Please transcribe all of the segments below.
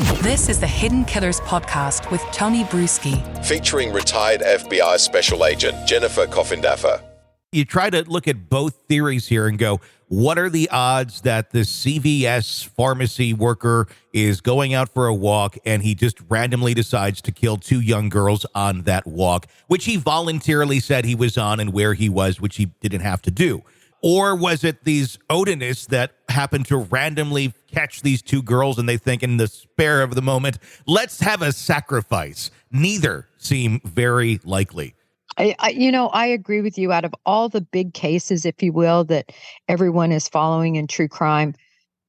This is the Hidden Killers podcast with Tony Brueski, featuring retired FBI Special Agent Jennifer Coffindaffer. You try to look at both theories here and go, what are the odds that the CVS pharmacy worker is going out for a walk and he just randomly decides to kill two young girls on that walk, which he voluntarily said he was on and where he was, which he didn't have to do? Or was it these Odinists that happened to randomly catch these two girls and they think in the spare of the moment, let's have a sacrifice? Neither seem very likely. I agree with you. Out of all the big cases, if you will, that everyone is following in true crime,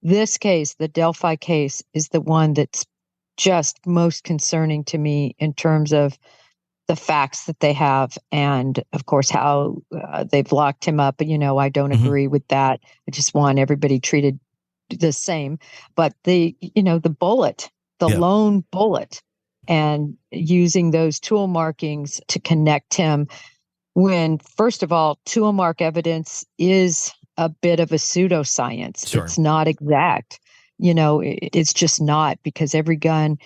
this case, the Delphi case, is the one that's just most concerning to me in terms of the facts that they have and, of course, how they've locked him up. I don't agree with that. I just want everybody treated the same. But the bullet, lone bullet, and using those tool markings to connect him when, first of all, tool mark evidence is a bit of a pseudoscience. Sure. It's not exact. It's just not, because every gun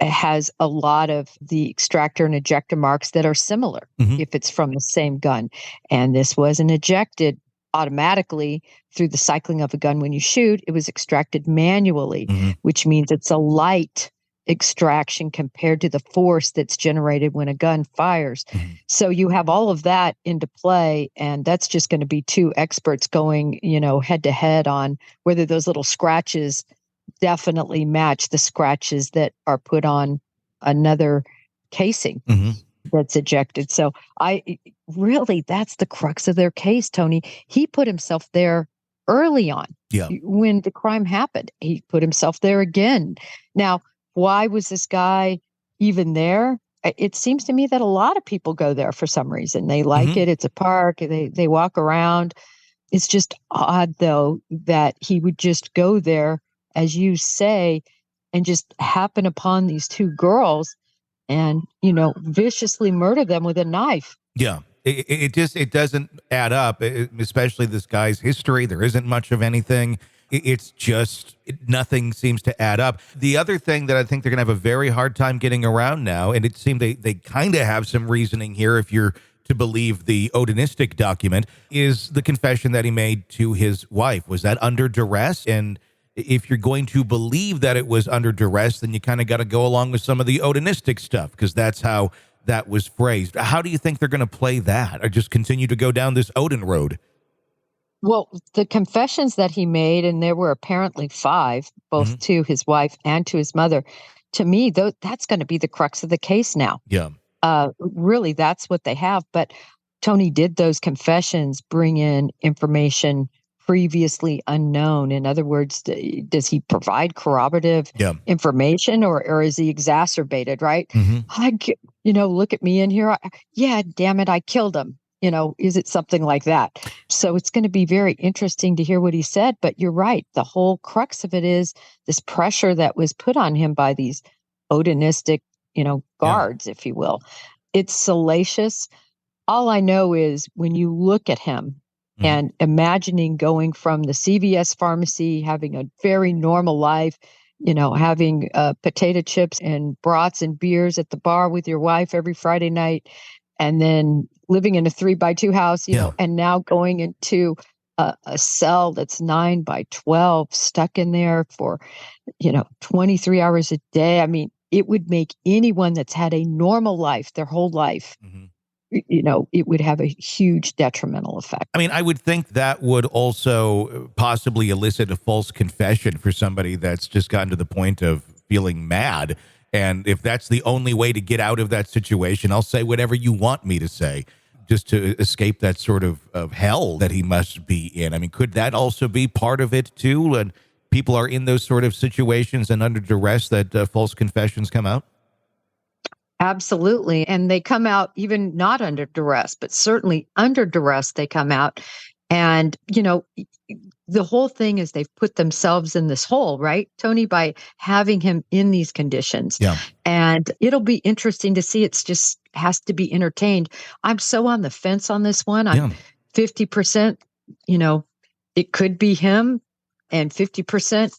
has a lot of the extractor and ejector marks that are similar if it's from the same gun. And this wasn't ejected automatically through the cycling of a gun when you shoot. It was extracted manually, which means it's a light extraction compared to the force that's generated when a gun fires. So you have all of that into play, and that's just going to be two experts going, head to head on whether those little scratches definitely match the scratches that are put on another casing that's ejected. So that's the crux of their case, Tony. He put himself there early on when the crime happened. He put himself there again. Now, why was this guy even there? It seems to me that a lot of people go there for some reason. They like it. It's a park. They walk around. It's just odd, though, that he would just go there, as you say, and just happen upon these two girls and, viciously murder them with a knife. Yeah. It doesn't add up, especially this guy's history. There isn't much of anything. It's just nothing seems to add up. The other thing that I think they're going to have a very hard time getting around now, and it seemed they kind of have some reasoning here if you're to believe the Odinistic document, is the confession that he made to his wife. Was that under duress? And if you're going to believe that it was under duress, then you kind of got to go along with some of the Odinistic stuff, because that's how that was phrased. How do you think they're going to play that, or just continue to go down this Odin road? Well, the confessions that he made, and there were apparently 5, both to his wife and to his mother, to me, that's going to be the crux of the case now. Yeah. Really, that's what they have. But Tony, did those confessions bring in information previously unknown? In other words, does he provide corroborative information, or is he exacerbated, right? Look at me in here. Damn it, I killed him. Is it something like that? So it's going to be very interesting to hear what he said. But you're right. The whole crux of it is this pressure that was put on him by these Odinistic, guards, if you will. It's salacious. All I know is when you look at him, and imagining going from the CVS pharmacy, having a very normal life, having potato chips and brats and beers at the bar with your wife every Friday night, and then living in a 3x2 house, and now going into a cell that's 9x12, stuck in there for, 23 hours a day. I mean, it would make anyone that's had a normal life their whole life, it would have a huge detrimental effect. I mean, I would think that would also possibly elicit a false confession for somebody that's just gotten to the point of feeling mad. And if that's the only way to get out of that situation, I'll say whatever you want me to say, just to escape that sort of hell that he must be in. I mean, could that also be part of it too? And people are in those sort of situations and under duress that false confessions come out? Absolutely. And they come out even not under duress, but certainly under duress, they come out. And, the whole thing is they've put themselves in this hole, right, Tony, by having him in these conditions. Yeah. And it'll be interesting to see. It's just has to be entertained. I'm so on the fence on this one. I'm 50%, it could be him, and 50%,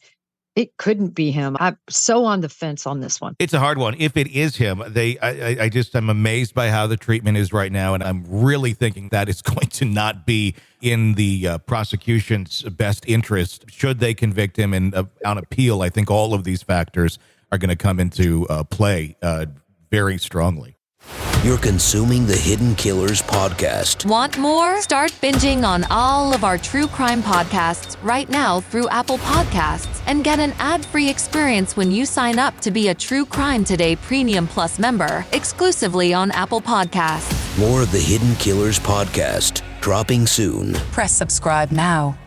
It couldn't be him. I'm so on the fence on this one. It's a hard one. If it is him, I'm amazed by how the treatment is right now, and I'm really thinking that it's going to not be in the prosecution's best interest should they convict him. And on appeal, I think all of these factors are going to come into play very strongly. You're consuming the Hidden Killers podcast. Want more? Start binging on all of our true crime podcasts right now through Apple Podcasts and get an ad-free experience when you sign up to be a True Crime Today Premium Plus member exclusively on Apple Podcasts. More of the Hidden Killers podcast dropping soon. Press subscribe now.